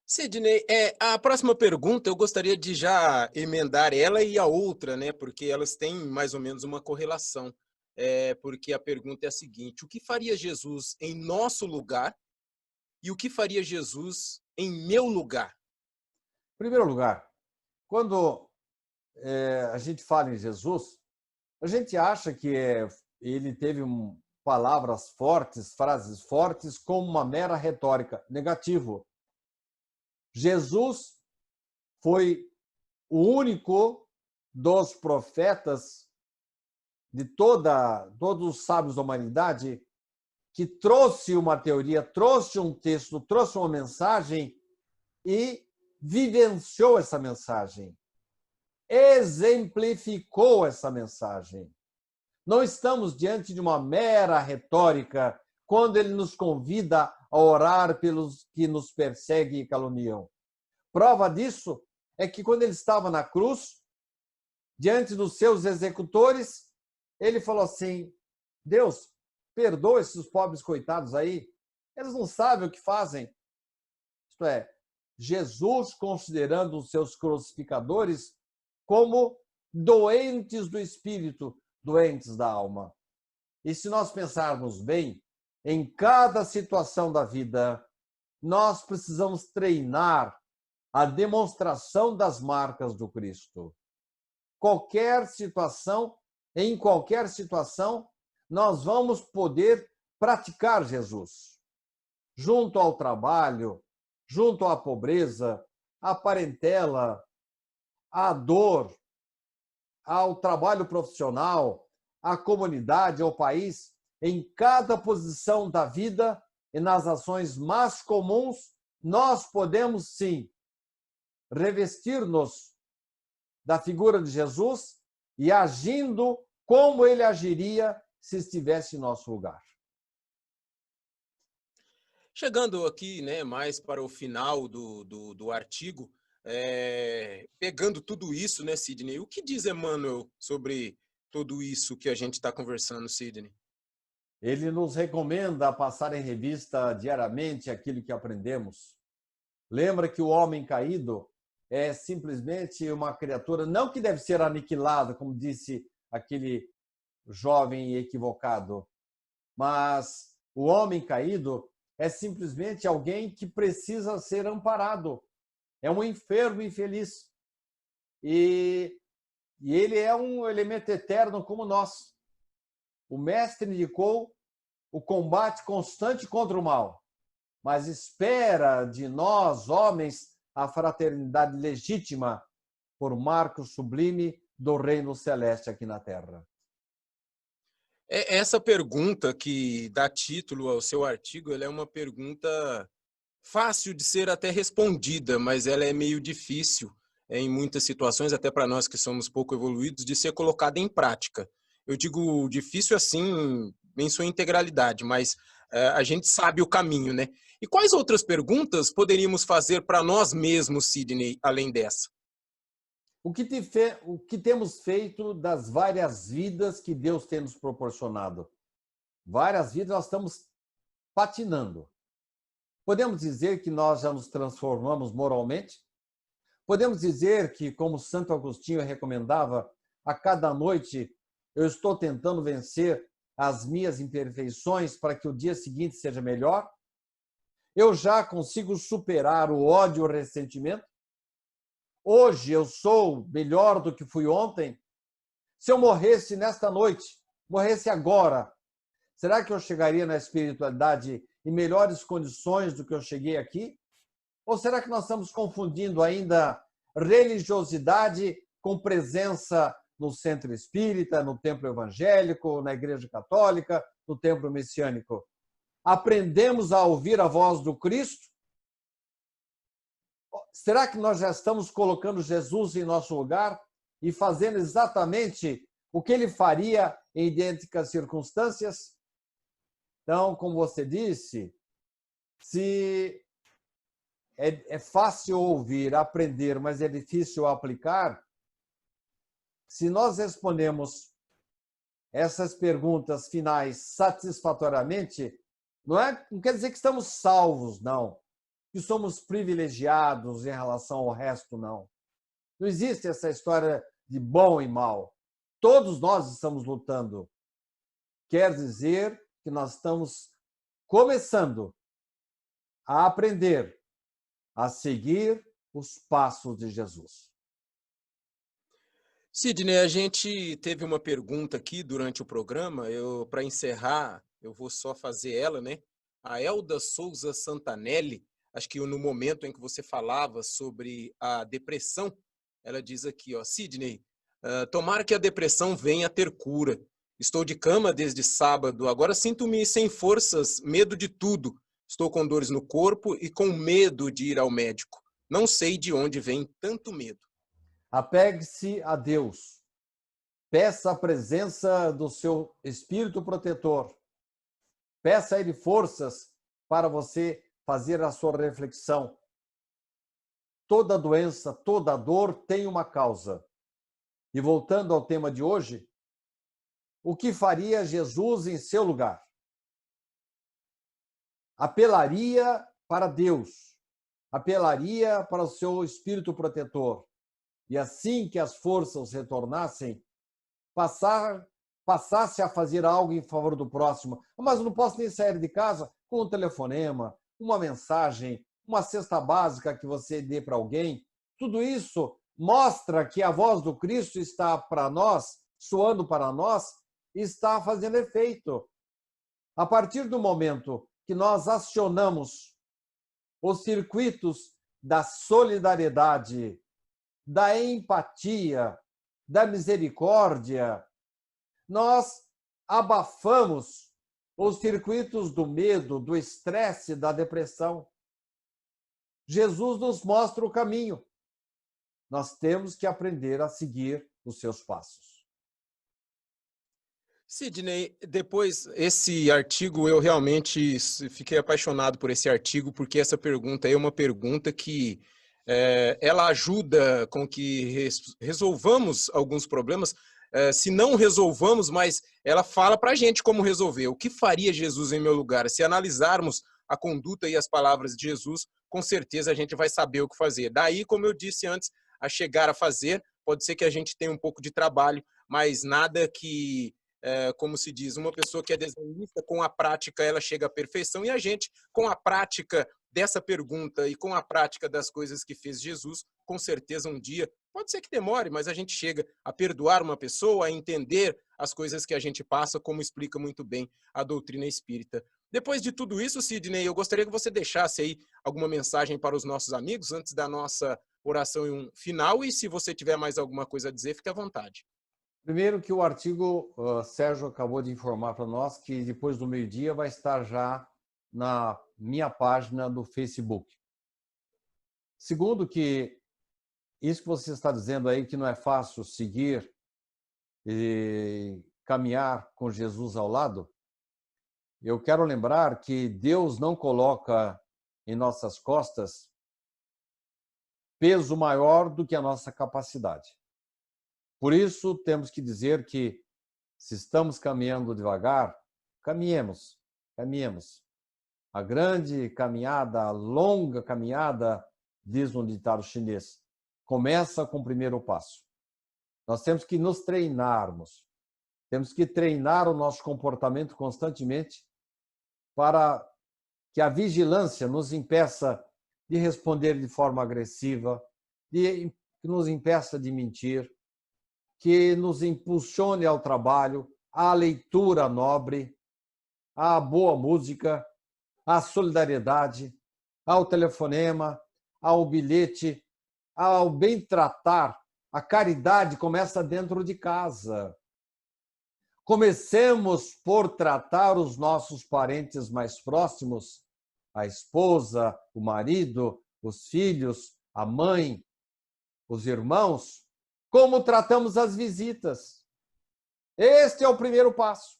Sidney, a próxima pergunta eu gostaria de já emendar ela e a outra, né? Porque elas têm mais ou menos uma correlação. Porque a pergunta é a seguinte: o que faria Jesus em nosso lugar e o que faria Jesus em meu lugar? Em primeiro lugar, quando a gente fala em Jesus, a gente acha que ele teve palavras fortes, frases fortes, como uma mera retórica. Negativo. Jesus foi o único dos profetas de todos os sábios da humanidade que trouxe uma teoria, trouxe um texto, trouxe uma mensagem e vivenciou essa mensagem, exemplificou essa mensagem. Não estamos diante de uma mera retórica quando ele nos convida a orar pelos que nos perseguem e caluniam. Prova disso é que quando ele estava na cruz, diante dos seus executores, ele falou assim: Deus, perdoa esses pobres coitados aí, eles não sabem o que fazem. Isto é, Jesus considerando os seus crucificadores como doentes do espírito, doentes da alma. E se nós pensarmos bem, em cada situação da vida, nós precisamos treinar a demonstração das marcas do Cristo. Em qualquer situação, nós vamos poder praticar Jesus. Junto ao trabalho, junto à pobreza, à parentela, à dor, ao trabalho profissional, à comunidade, ao país, em cada posição da vida e nas ações mais comuns, nós podemos sim revestir-nos da figura de Jesus e agindo como ele agiria se estivesse em nosso lugar. Chegando aqui, né, mais para o final do artigo, pegando tudo isso, né, Sidney, o que diz Emmanuel sobre tudo isso que a gente está conversando, Sidney? Ele nos recomenda passar em revista diariamente aquilo que aprendemos. Lembra que o homem caído é simplesmente uma criatura, não que deve ser aniquilada, como disse aquele jovem equivocado, mas o homem caído é simplesmente alguém que precisa ser amparado. É um enfermo infeliz. E ele é um elemento eterno como nós. O mestre indicou o combate constante contra o mal, mas espera de nós, homens, a fraternidade legítima por marco sublime do reino celeste aqui na Terra. Essa pergunta que dá título ao seu artigo, ela é uma pergunta fácil de ser até respondida, mas ela é meio difícil em muitas situações, até para nós que somos pouco evoluídos, de ser colocada em prática. Eu digo difícil assim, em sua integralidade, mas a gente sabe o caminho, né? E quais outras perguntas poderíamos fazer para nós mesmos, Sidney, além dessa? O que temos feito das várias vidas que Deus tem nos proporcionado? Várias vidas nós estamos patinando. Podemos dizer que nós já nos transformamos moralmente? Podemos dizer que, como Santo Agostinho recomendava, a cada noite eu estou tentando vencer as minhas imperfeições para que o dia seguinte seja melhor? Eu já consigo superar o ódio e o ressentimento? Hoje eu sou melhor do que fui ontem? Se eu morresse nesta noite, morresse agora, será que eu chegaria na espiritualidade em melhores condições do que eu cheguei aqui? Ou será que nós estamos confundindo ainda religiosidade com presença no centro espírita, no templo evangélico, na igreja católica, no templo messiânico. Aprendemos a ouvir a voz do Cristo? Será que nós já estamos colocando Jesus em nosso lugar e fazendo exatamente o que ele faria em idênticas circunstâncias? Então, como você disse, se é fácil ouvir, aprender, mas é difícil aplicar, se nós respondemos essas perguntas finais satisfatoriamente, não quer dizer que estamos salvos, não. Que somos privilegiados em relação ao resto, não. Não existe essa história de bom e mal. Todos nós estamos lutando. Quer dizer que nós estamos começando a aprender a seguir os passos de Jesus. Sidney, a gente teve uma pergunta aqui durante o programa. Para encerrar, eu vou só fazer ela, né? A Elda Souza Santanelli, acho que no momento em que você falava sobre a depressão, ela diz aqui, ó, Sidney, tomara que a depressão venha a ter cura. Estou de cama desde sábado, agora sinto-me sem forças, medo de tudo. Estou com dores no corpo e com medo de ir ao médico. Não sei de onde vem tanto medo. Apegue-se a Deus. Peça a presença do seu Espírito protetor. Peça a Ele forças para você fazer a sua reflexão. Toda doença, toda dor tem uma causa. E voltando ao tema de hoje, o que faria Jesus em seu lugar? Apelaria para Deus. Apelaria para o seu Espírito protetor. E assim que as forças retornassem, passasse a fazer algo em favor do próximo. Mas eu não posso nem sair de casa com um telefonema, uma mensagem, uma cesta básica que você dê para alguém. Tudo isso mostra que a voz do Cristo está para nós, soando para nós, e está fazendo efeito. A partir do momento que nós acionamos os circuitos da solidariedade, da empatia, da misericórdia, nós abafamos os circuitos do medo, do estresse, da depressão. Jesus nos mostra o caminho. Nós temos que aprender a seguir os seus passos. Sidney, depois, esse artigo, eu realmente fiquei apaixonado por esse artigo, porque essa pergunta é uma pergunta que ela ajuda com que resolvamos alguns problemas, se não resolvamos, mas ela fala para a gente como resolver. O que faria Jesus em meu lugar? Se analisarmos a conduta e as palavras de Jesus, com certeza a gente vai saber o que fazer. Daí, como eu disse antes, a chegar a fazer, pode ser que a gente tenha um pouco de trabalho, mas nada que, como se diz, uma pessoa que é desenhista, com a prática ela chega à perfeição, e a gente, com a prática dessa pergunta e com a prática das coisas que fez Jesus, com certeza um dia, pode ser que demore, mas a gente chega a perdoar uma pessoa, a entender as coisas que a gente passa, como explica muito bem a doutrina espírita. Depois de tudo isso, Sidney, eu gostaria que você deixasse aí alguma mensagem para os nossos amigos antes da nossa oração final, e se você tiver mais alguma coisa a dizer, fique à vontade. Primeiro que o artigo, Sérgio acabou de informar para nós que depois do meio-dia vai estar já na minha página do Facebook. Segundo que isso que você está dizendo aí, que não é fácil seguir e caminhar com Jesus ao lado, eu quero lembrar que Deus não coloca em nossas costas peso maior do que a nossa capacidade. Por isso, temos que dizer que, se estamos caminhando devagar, caminhemos. A grande caminhada, a longa caminhada, diz um ditado chinês, começa com o primeiro passo. Nós temos que nos treinarmos. Temos que treinar o nosso comportamento constantemente para que a vigilância nos impeça de responder de forma agressiva, que nos impeça de mentir, que nos impulsione ao trabalho, à leitura nobre, à boa música, à solidariedade, ao telefonema, ao bilhete ao bem tratar, a caridade começa dentro de casa. Comecemos por tratar os nossos parentes mais próximos, a esposa, o marido, os filhos, a mãe, os irmãos, como tratamos as visitas. Este é o primeiro passo.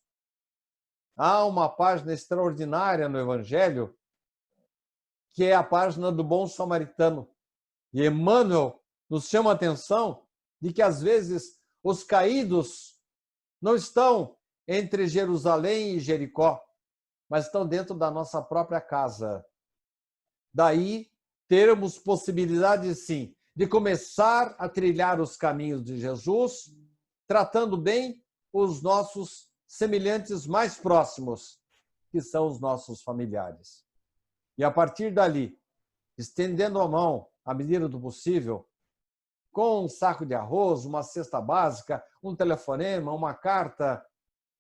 Há uma página extraordinária no Evangelho, que é a página do bom samaritano. E Emmanuel nos chama a atenção de que, às vezes, os caídos não estão entre Jerusalém e Jericó, mas estão dentro da nossa própria casa. Daí, termos possibilidade, sim, de começar a trilhar os caminhos de Jesus, tratando bem os nossos semelhantes mais próximos, que são os nossos familiares. E, a partir dali, estendendo a mão, à medida do possível, com um saco de arroz, uma cesta básica, um telefonema, uma carta,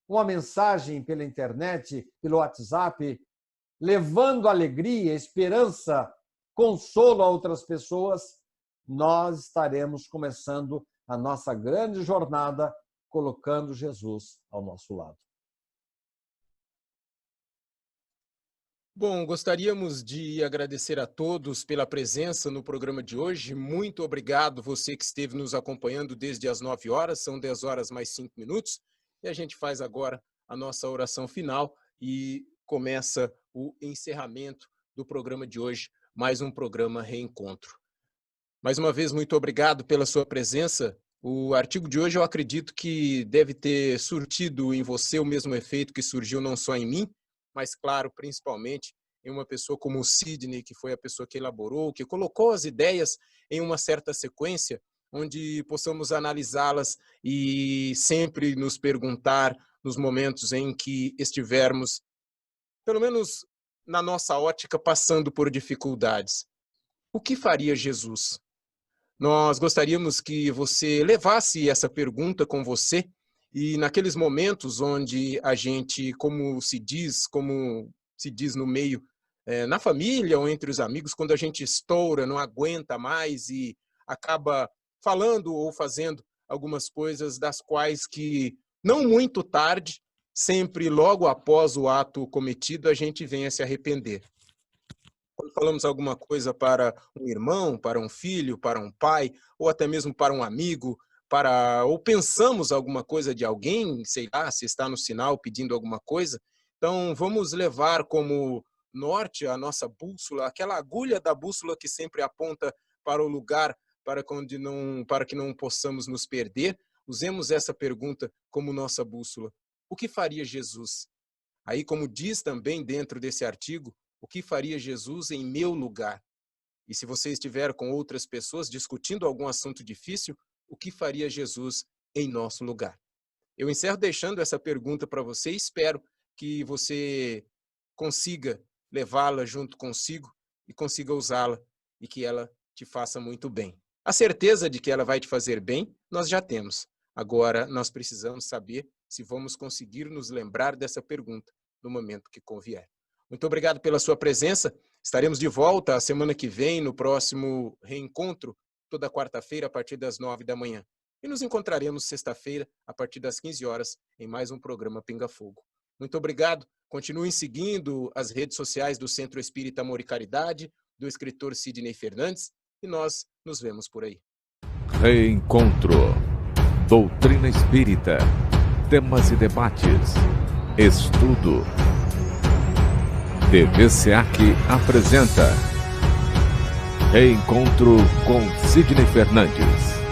uma mensagem pela internet, pelo WhatsApp, levando alegria, esperança, consolo a outras pessoas, nós estaremos começando a nossa grande jornada colocando Jesus ao nosso lado. Bom, gostaríamos de agradecer a todos pela presença no programa de hoje. Muito obrigado você que esteve nos acompanhando desde as 9 horas, são 10 horas mais 5 minutos. E a gente faz agora a nossa oração final e começa o encerramento do programa de hoje, mais um programa Reencontro. Mais uma vez, muito obrigado pela sua presença. O artigo de hoje eu acredito que deve ter surtido em você o mesmo efeito que surgiu não só em mim, mas, claro, principalmente em uma pessoa como o Sidney, que foi a pessoa que elaborou, que colocou as ideias em uma certa sequência, onde possamos analisá-las e sempre nos perguntar, nos momentos em que estivermos, pelo menos na nossa ótica, passando por dificuldades. O que faria Jesus? Nós gostaríamos que você levasse essa pergunta com você e naqueles momentos onde a gente, como se diz no meio, na família ou entre os amigos, quando a gente estoura, não aguenta mais e acaba falando ou fazendo algumas coisas das quais que, não muito tarde, sempre logo após o ato cometido, a gente vem a se arrepender. Quando falamos alguma coisa para um irmão, para um filho, para um pai, ou até mesmo para um amigo, ou pensamos alguma coisa de alguém, sei lá, se está no sinal pedindo alguma coisa, então vamos levar como norte a nossa bússola, aquela agulha da bússola que sempre aponta para o lugar para que não possamos nos perder. Usemos essa pergunta como nossa bússola. O que faria Jesus? Aí, como diz também dentro desse artigo, o que faria Jesus em meu lugar? E se você estiver com outras pessoas discutindo algum assunto difícil, o que faria Jesus em nosso lugar? Eu encerro deixando essa pergunta para você e espero que você consiga levá-la junto consigo e consiga usá-la e que ela te faça muito bem. A certeza de que ela vai te fazer bem, nós já temos. Agora, nós precisamos saber se vamos conseguir nos lembrar dessa pergunta no momento que convier. Muito obrigado pela sua presença. Estaremos de volta a semana que vem, no próximo Reencontro, toda quarta-feira, a partir das 9 da manhã. E nos encontraremos sexta-feira, a partir das 15 horas, em mais um programa Pinga Fogo. Muito obrigado. Continuem seguindo as redes sociais do Centro Espírita Amor e Caridade, do escritor Sidney Fernandes, e nós nos vemos por aí. Reencontro. Doutrina Espírita. Temas e debates. Estudo. TV SEAC apresenta Reencontro com Sidney Fernandes.